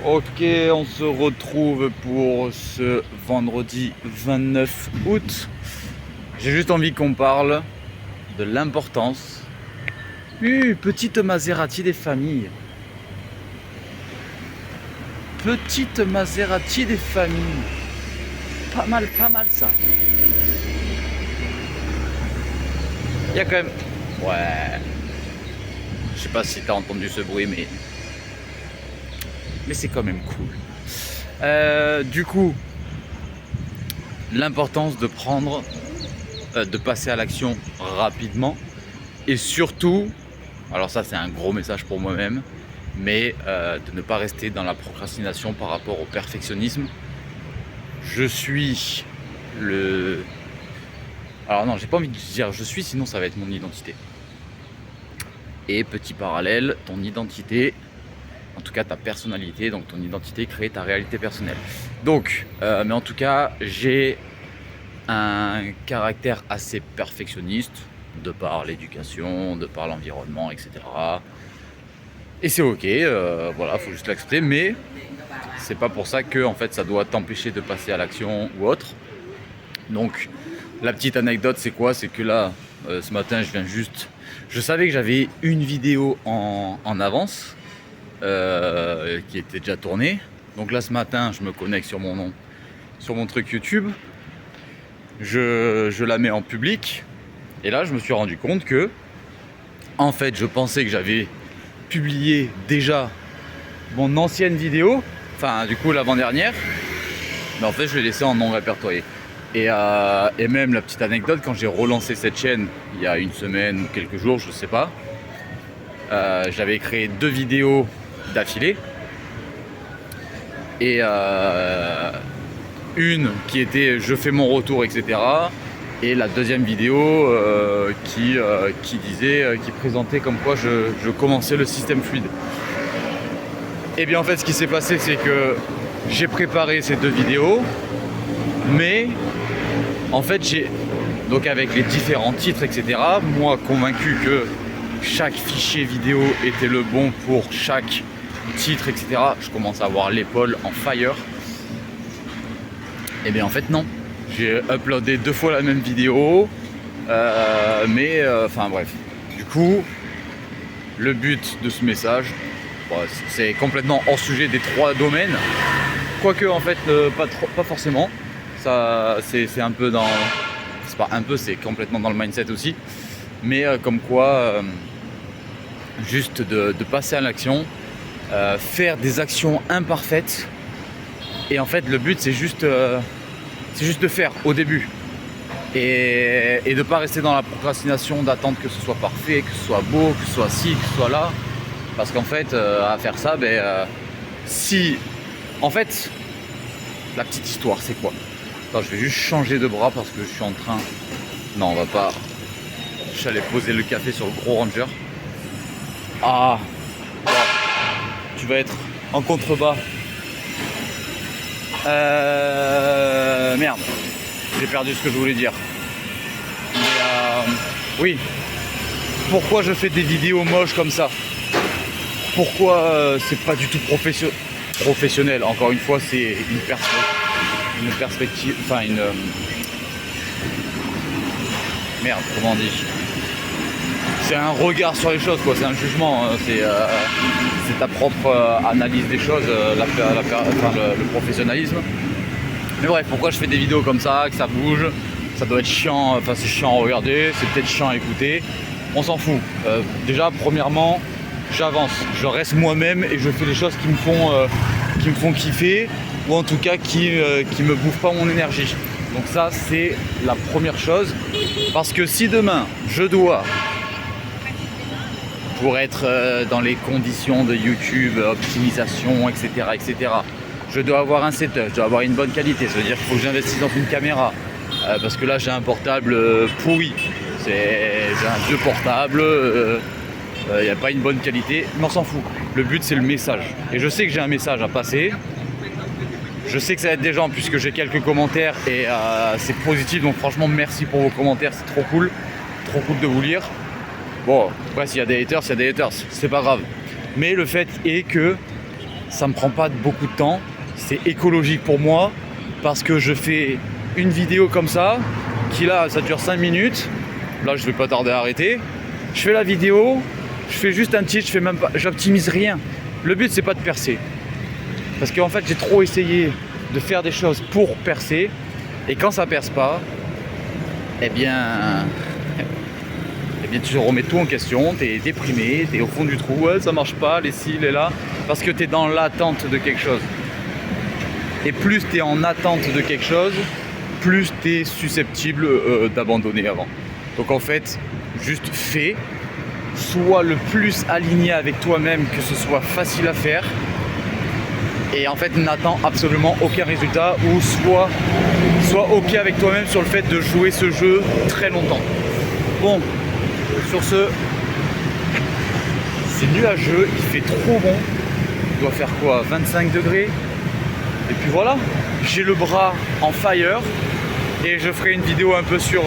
Ok, on se retrouve pour ce vendredi 29 août. J'ai juste envie qu'on parle de l'importance. Petite Maserati des familles. Petite Maserati des familles. Pas mal ça. Il y a quand même... Ouais. Je sais pas si t'as entendu ce bruit, mais c'est quand même cool. Du coup, l'importance de prendre, de passer à l'action rapidement et surtout, alors ça c'est un gros message pour moi-même, mais de ne pas rester dans la procrastination par rapport au perfectionnisme. Je suis le... Alors non, j'ai pas envie de dire je suis, sinon ça va être mon identité. Et petit parallèle, ton identité, en tout cas ta personnalité, donc ton identité crée ta réalité personnelle. Donc, mais en tout cas, j'ai un caractère assez perfectionniste, de par l'éducation, de par l'environnement, etc. Et c'est ok, voilà, faut juste l'accepter, mais c'est pas pour ça que en fait ça doit t'empêcher de passer à l'action ou autre. Donc la petite anecdote c'est quoi? C'est que là, ce matin je savais que j'avais une vidéo en avance qui était déjà tournée. Donc là ce matin je me connecte sur mon truc YouTube, je la mets en public et là je me suis rendu compte que en fait je pensais que j'avais publié déjà mon ancienne vidéo, enfin du coup l'avant-dernière, mais en fait je l'ai laissé en non répertorié. Et même la petite anecdote, quand j'ai relancé cette chaîne il y a une semaine ou quelques jours, je sais pas, j'avais créé 2 vidéos d'affilée et une qui était je fais mon retour, etc. Et la deuxième vidéo qui présentait comme quoi je commençais le système fluide. Et bien en fait ce qui s'est passé c'est que j'ai préparé ces 2 vidéos, mais en fait donc avec les différents titres, etc. Moi convaincu que chaque fichier vidéo était le bon pour chaque titre, etc. Je commence à avoir l'épaule en fire. Et bien en fait non. J'ai uploadé 2 fois la même vidéo. Enfin bref. Du coup, le but de ce message, c'est complètement hors sujet des 3 domaines. Quoique en fait pas forcément. Ça c'est un peu dans... C'est pas un peu, c'est complètement dans le mindset aussi. Mais comme quoi, juste de passer à l'action, faire des actions imparfaites. Et en fait le but c'est juste de faire au début. Et de ne pas rester dans la procrastination, d'attendre que ce soit parfait, que ce soit beau, que ce soit ci, que ce soit là. Parce qu'en fait, à faire ça, si... En fait, la petite histoire, c'est quoi? Attends, je vais juste changer de bras parce que je suis en train... Non, on va pas... J'allais poser le café sur le gros Ranger. Ah bon. Tu vas être en contrebas. Merde. J'ai perdu ce que je voulais dire. Mais oui. Pourquoi je fais des vidéos moches comme ça? Pourquoi c'est pas du tout professionnel? Encore une fois, c'est une perspective, enfin une... Merde, comment on dit? C'est un regard sur les choses, quoi. C'est un jugement. Hein. C'est ta propre analyse des choses, le professionnalisme. Mais bref, pourquoi je fais des vidéos comme ça, que ça bouge? Ça doit être chiant, enfin c'est chiant à regarder, c'est peut-être chiant à écouter. On s'en fout. Déjà, premièrement, j'avance. Je reste moi-même et je fais les choses qui me font kiffer, ou en tout cas qui me bouffent pas mon énergie. Donc ça, c'est la première chose. Parce que si demain, je dois, pour être dans les conditions de YouTube, optimisation, etc., je dois avoir un setup, je dois avoir une bonne qualité. Ça veut dire qu'il faut que j'investisse dans une caméra. Parce que là, j'ai un portable pourri. J'ai un vieux portable, il n'y a pas une bonne qualité, mais on s'en fout. Le but, c'est le message. Et je sais que j'ai un message à passer. Je sais que ça va être des gens, puisque j'ai quelques commentaires et c'est positif. Donc franchement, merci pour vos commentaires, c'est trop cool de vous lire. Bon, après s'il y a des haters, c'est pas grave. Mais le fait est que ça me prend pas beaucoup de temps. C'est écologique pour moi parce que je fais une vidéo comme ça, qui là, ça dure 5 minutes. Là, je vais pas tarder à arrêter. Je fais la vidéo, je fais juste un titre, je fais même pas, j'optimise rien. Le but, c'est pas de percer. Parce qu'en fait, j'ai trop essayé de faire des choses pour percer. Et quand ça perce pas, eh bien tu remets tout en question, t'es déprimé, t'es au fond du trou, ouais, ça marche pas, les ci, les là, parce que t'es dans l'attente de quelque chose. Et plus t'es en attente de quelque chose, plus t'es susceptible d'abandonner avant. Donc en fait, juste fais, sois le plus aligné avec toi-même, que ce soit facile à faire, et en fait n'attends absolument aucun résultat, ou sois ok avec toi-même sur le fait de jouer ce jeu très longtemps. Bon, sur ce, c'est nuageux, il fait trop bon, il doit faire quoi, 25 degrés, et puis voilà, j'ai le bras en fire, et je ferai une vidéo un peu sur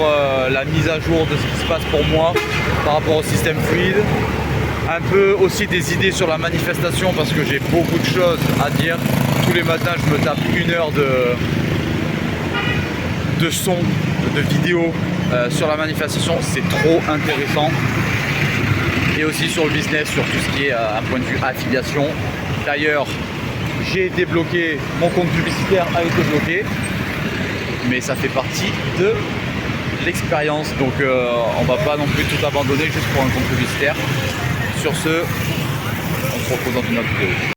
la mise à jour de ce qui se passe pour moi par rapport au système fluide, un peu aussi des idées sur la manifestation parce que j'ai beaucoup de choses à dire. Tous les matins je me tape 1 heure de son, de vidéo sur la manifestation, c'est trop intéressant. Et aussi sur le business, sur tout ce qui est un point de vue affiliation. D'ailleurs, j'ai débloqué, mon compte publicitaire a été bloqué, mais ça fait partie de l'expérience, donc on va pas non plus tout abandonner juste pour un compte publicitaire. Sur ce, on se retrouve dans une autre vidéo.